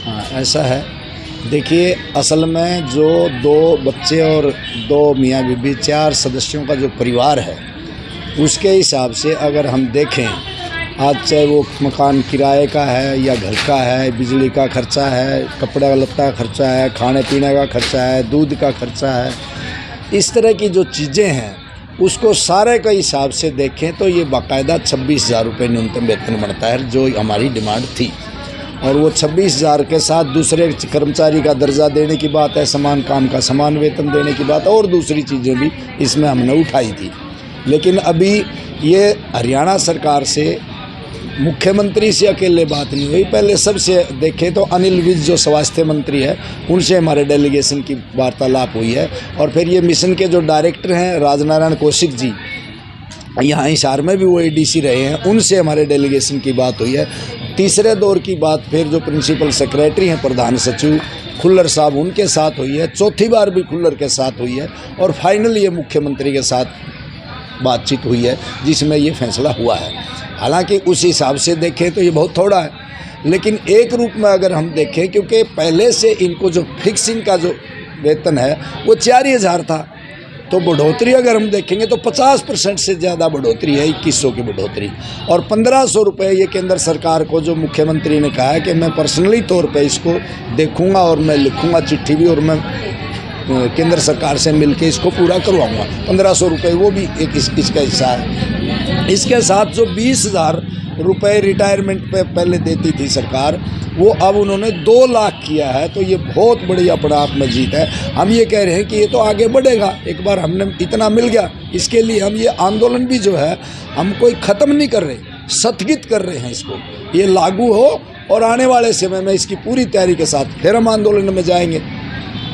हाँ, ऐसा है। देखिए, असल में जो 2 बच्चे और 2 मियाँ बीबी 4 सदस्यों का जो परिवार है, उसके हिसाब से अगर हम देखें, आज चाहे वो मकान किराए का है या घर का है, बिजली का खर्चा है, कपड़ा लत्ता का खर्चा है, खाने पीने का खर्चा है, दूध का खर्चा है, इस तरह की जो चीज़ें हैं, उसको सारे के हिसाब से देखें तो ये बाकायदा 26,000 रुपये न्यूनतम वेतन बनता है, जो हमारी डिमांड थी। और वो 26,000 के साथ दूसरे कर्मचारी का दर्जा देने की बात है, समान काम का समान वेतन देने की बात है, और दूसरी चीज़ें भी इसमें हमने उठाई थी। लेकिन अभी ये हरियाणा सरकार से, मुख्यमंत्री से अकेले बात नहीं हुई, पहले सबसे देखें तो अनिल विज जो स्वास्थ्य मंत्री है, उनसे हमारे डेलीगेशन की वार्तालाप हुई है। और फिर ये मिशन के जो डायरेक्टर हैं राजनारायण कौशिक जी, यहाँ हिसार में भी वो एडीसी रहे हैं, उनसे हमारे डेलीगेशन की बात हुई है। तीसरे दौर की बात फिर जो प्रिंसिपल सेक्रेटरी हैं, प्रधान सचिव खुल्लर साहब, उनके साथ हुई है। चौथी बार भी खुल्लर के साथ हुई है। और फाइनल ये मुख्यमंत्री के साथ बातचीत हुई है, जिसमें ये फैसला हुआ है। हालांकि उस हिसाब से देखें तो ये बहुत थोड़ा है, लेकिन एक रूप में अगर हम देखें, क्योंकि पहले से इनको जो फिक्सिंग का जो वेतन है वो 4,000 था, तो बढ़ोतरी अगर हम देखेंगे तो 50% से ज़्यादा बढ़ोतरी है, 2100 की बढ़ोतरी। और 1,500 रुपये ये केंद्र सरकार को, जो मुख्यमंत्री ने कहा है कि मैं पर्सनली तौर पे इसको देखूंगा और मैं लिखूंगा चिट्ठी भी, और मैं केंद्र सरकार से मिलके इसको पूरा करवाऊंगा। 1,500 रुपये वो भी एक इसका हिस्सा है। इसके साथ जो 20,000 रुपये रिटायरमेंट पे पहले देती थी सरकार, वो अब उन्होंने 2 लाख किया है। तो ये बहुत बड़ी अपने आप में जीत है। हम ये कह रहे हैं कि ये तो आगे बढ़ेगा, एक बार हमने इतना मिल गया, इसके लिए हम ये आंदोलन भी जो है हम कोई ख़त्म नहीं कर रहे, स्थगित कर रहे हैं इसको, ये लागू हो। और आने वाले समय में इसकी पूरी तैयारी के साथ फिर हम आंदोलन में जाएंगे।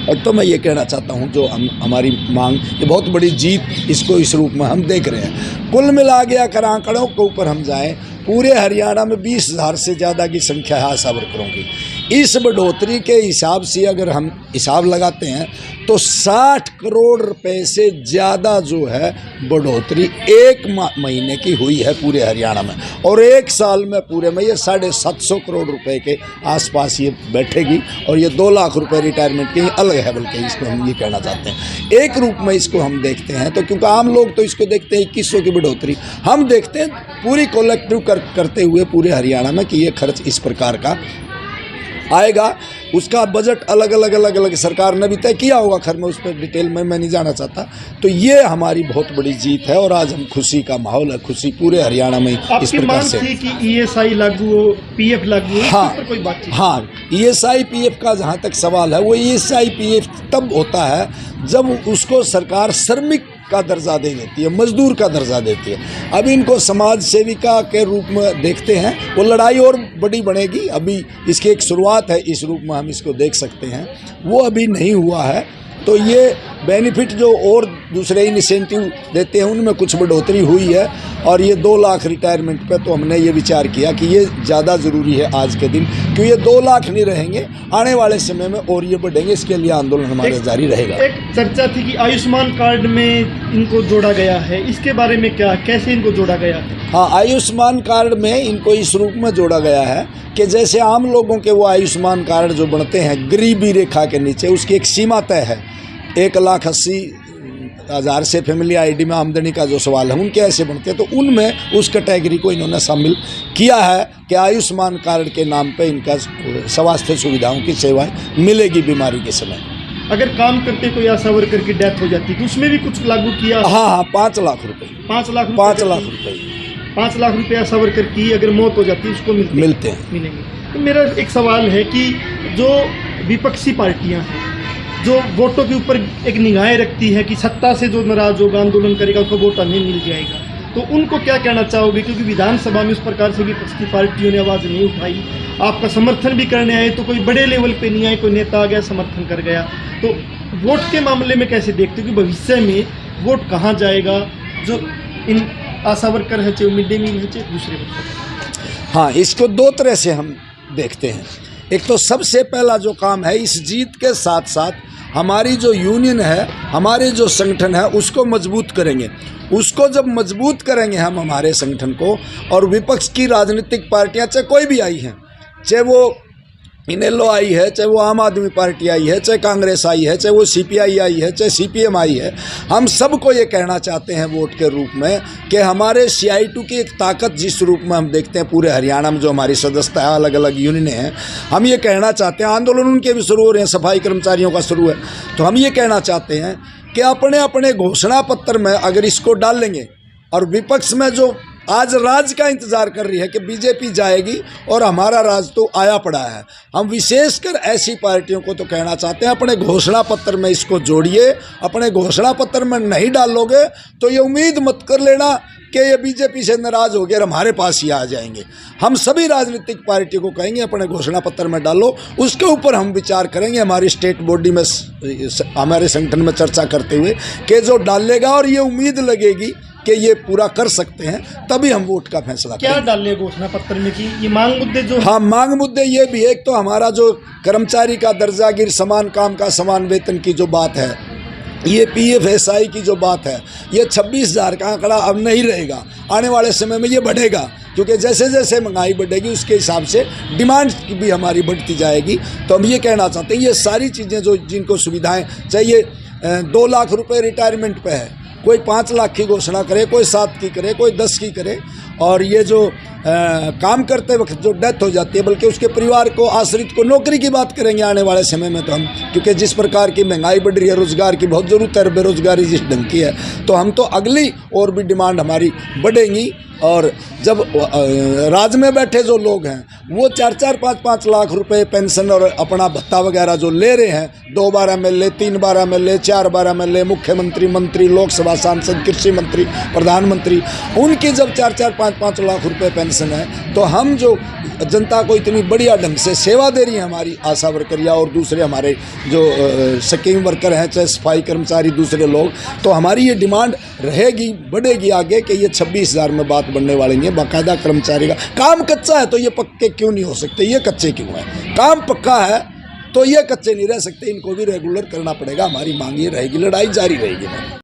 और तो मैं ये कहना चाहता हूँ, जो हमारी मांग, ये बहुत बड़ी जीत इसको इस रूप में हम देख रहे हैं। कुल मिला के अगर आंकड़ों के ऊपर हम जाएं, पूरे हरियाणा में 20,000 से ज़्यादा की संख्या है आशा वर्करों की। इस बढ़ोतरी के हिसाब से अगर हम हिसाब लगाते हैं तो 60 करोड़ रुपए से ज़्यादा जो है बढ़ोतरी एक महीने की हुई है पूरे हरियाणा में। और एक साल में पूरे में ये 750 करोड़ रुपए के आसपास ये बैठेगी। और ये 2 लाख रुपए रिटायरमेंट के अलग है, बल्कि इसको हम ये कहना चाहते हैं। एक रूप में इसको हम देखते हैं, तो क्योंकि आम लोग तो इसको देखते हैं 2100 की बढ़ोतरी, हम देखते हैं पूरी कलेक्टिव करते हुए पूरे हरियाणा में कि ये खर्च इस प्रकार का आएगा। उसका बजट अलग अलग सरकार ने भी तय किया होगा, खैर मैं उस पर डिटेल में मैं नहीं जाना चाहता। तो ये हमारी बहुत बड़ी जीत है और आज हम खुशी का माहौल है, खुशी पूरे हरियाणा में इस प्रकार से। थी कि ईएसआई लागू हो, पीएफ लागू हो, हाँ, पर कोई बात नहीं। हाँ, ईएसआई पीएफ का जहाँ तक सवाल है, वो ईएसआई पीएफ तब होता है जब उसको सरकार श्रमिक का दर्जा दे देती है, मजदूर का दर्जा देती है। अभी इनको समाज सेविका के रूप में देखते हैं, वो लड़ाई और बड़ी बनेगी। अभी इसकी एक शुरुआत है, इस रूप में हम इसको देख सकते हैं, वो अभी नहीं हुआ है। तो ये बेनिफिट जो और दूसरे इंसेंटिव देते हैं उनमें कुछ बढ़ोतरी हुई है। और ये 2 लाख रिटायरमेंट पे तो हमने ये विचार किया कि ये ज़्यादा ज़रूरी है आज के दिन, क्योंकि ये 2 लाख नहीं रहेंगे, आने वाले समय में और ये बढ़ेंगे। इसके लिए आंदोलन हमारे जारी रहेगा। एक चर्चा थी कि आयुष्मान कार्ड में इनको जोड़ा गया है, इसके बारे में क्या, कैसे इनको जोड़ा गया है? हाँ, आयुष्मान कार्ड में इनको इस रूप में जोड़ा गया है कि जैसे आम लोगों के वो आयुष्मान कार्ड जो बनते हैं गरीबी रेखा के नीचे, उसकी एक सीमा तय है। 1,80,000 से फैमिली आईडी में आमदनी का जो सवाल है, उनके ऐसे बनते हैं। तो उनमें उस कैटेगरी को इन्होंने शामिल किया है कि आयुष्मान कार्ड के नाम पे इनका स्वास्थ्य सुविधाओं की सेवाएं मिलेगी बीमारी के समय। अगर काम करते कोई आशा वर्कर की डेथ हो जाती तो उसमें भी कुछ लागू किया? हाँ, 5 लाख रुपये। 5 लाख रुपये 5 लाख रुपये आशा वर्कर की अगर मौत हो जाती है उसको मिलते हैं, मिलेंगे। तो मेरा एक सवाल है कि जो विपक्षी पार्टियां हैं, जो वोटों के ऊपर एक निगाहें रखती है कि सत्ता से जो नाराज होगा, आंदोलन करेगा, उसको वोट नहीं मिल जाएगा, तो उनको क्या कहना चाहोगे? क्योंकि विधानसभा में उस प्रकार से विपक्षी पार्टियों ने आवाज़ नहीं उठाई, आपका समर्थन भी करने आए तो कोई बड़े लेवल पे नहीं आए, कोई नेता आ गया समर्थन कर गया। तो वोट के मामले में कैसे देखते हो कि भविष्य में वोट कहाँ जाएगा? जो इन आशा वर्कर है, चाहे मिड डे मील है, चाहे दूसरे वर्कर। हाँ, इसको 2 तरह से हम देखते हैं। एक तो सबसे पहला जो काम है, इस जीत के साथ साथ हमारी जो यूनियन है, हमारे जो संगठन है, उसको मजबूत करेंगे। उसको जब मजबूत करेंगे हम हमारे संगठन को, और विपक्ष की राजनीतिक पार्टियां चाहे कोई भी आई हैं, चाहे वो इनेलो आई है, चाहे वो आम आदमी पार्टी आई है, चाहे कांग्रेस आई है, चाहे वो सीपीआई आई है, चाहे सीपीएम आई है, हम सबको ये कहना चाहते हैं वोट के रूप में कि हमारे CI2 की एक ताकत जिस रूप में हम देखते हैं पूरे हरियाणा में जो हमारी सदस्यता है, अलग अलग यूनियनें हैं, हम ये कहना चाहते हैं, आंदोलन उनके भी शुरू हो रहे हैं, सफाई कर्मचारियों का शुरू है, तो हम ये कहना चाहते हैं कि अपने अपने घोषणा पत्र में अगर इसको डाल लेंगे, और विपक्ष में जो आज राज का इंतजार कर रही है कि बीजेपी जाएगी और हमारा राज तो आया पड़ा है, हम विशेषकर ऐसी पार्टियों को तो कहना चाहते हैं अपने घोषणा पत्र में इसको जोड़िए। अपने घोषणा पत्र में नहीं डालोगे तो ये उम्मीद मत कर लेना कि ये बीजेपी से नाराज़ हो गए और हमारे पास ही आ जाएंगे। हम सभी राजनीतिक पार्टियों को कहेंगे अपने घोषणा पत्र में डालो, उसके ऊपर हम विचार करेंगे हमारी स्टेट बॉडी में, हमारे संगठन में चर्चा करते हुए कि जो डालेगा और ये उम्मीद लगेगी कि ये पूरा कर सकते हैं, तभी हम वोट का फैसला क्या करेंगे। डाले घोषणा पत्र में कि ये मांग मुद्दे जो हाँ, मांग मुद्दे ये भी है, एक तो हमारा जो कर्मचारी का दर्जागीर, समान काम का समान वेतन की जो बात है, ये PFSI की जो बात है, ये 26,000 का आंकड़ा अब नहीं रहेगा, आने वाले समय में ये बढ़ेगा, क्योंकि जैसे जैसे महंगाई बढ़ेगी उसके हिसाब से डिमांड भी हमारी बढ़ती जाएगी। तो हम ये कहना चाहते हैं ये सारी चीज़ें जो जिनको सुविधाएं चाहिए, 2 लाख रुपए रिटायरमेंट पे है, कोई 5 लाख की घोषणा करे, कोई 7 की करे, कोई 10 की करे, और ये जो काम करते वक्त जो डेथ हो जाती है, बल्कि उसके परिवार को, आश्रित को नौकरी की बात करेंगे आने वाले समय में तो हम, क्योंकि जिस प्रकार की महंगाई बढ़ रही है, रोज़गार की बहुत ज़रूरत है, बेरोज़गारी जिस ढंग की है, तो हम तो अगली और भी डिमांड हमारी बढ़ेंगी। और जब राज में बैठे जो लोग हैं वो 4-4, 5-5 लाख रुपए पेंशन और अपना भत्ता वगैरह जो ले रहे हैं, 2 बार MLA, 3 बार MLA, 4 बार MLA, मुख्यमंत्री, मंत्री, लोकसभा सांसद, कृषि मंत्री, प्रधानमंत्री, उनकी जब 4-4, 5-5 लाख रुपए पेंशन है, तो हम जो जनता को इतनी बढ़िया ढंग से सेवा दे रही है हमारी आशा वर्कर या और दूसरे हमारे जो स्कीम वर्कर हैं, चाहे सफाई कर्मचारी, दूसरे लोग, तो हमारी ये डिमांड रहेगी, बढ़ेगी आगे कि ये 26,000 में बात बढ़ने वाली नहीं है। बाकायदा कर्मचारी का काम कच्चा है तो ये पक्के क्यों नहीं हो सकते, ये कच्चे क्यों है? काम पक्का है तो ये कच्चे नहीं रह सकते, इनको भी रेगुलर करना पड़ेगा। हमारी मांग ये रहेगी, लड़ाई जारी रहेगी।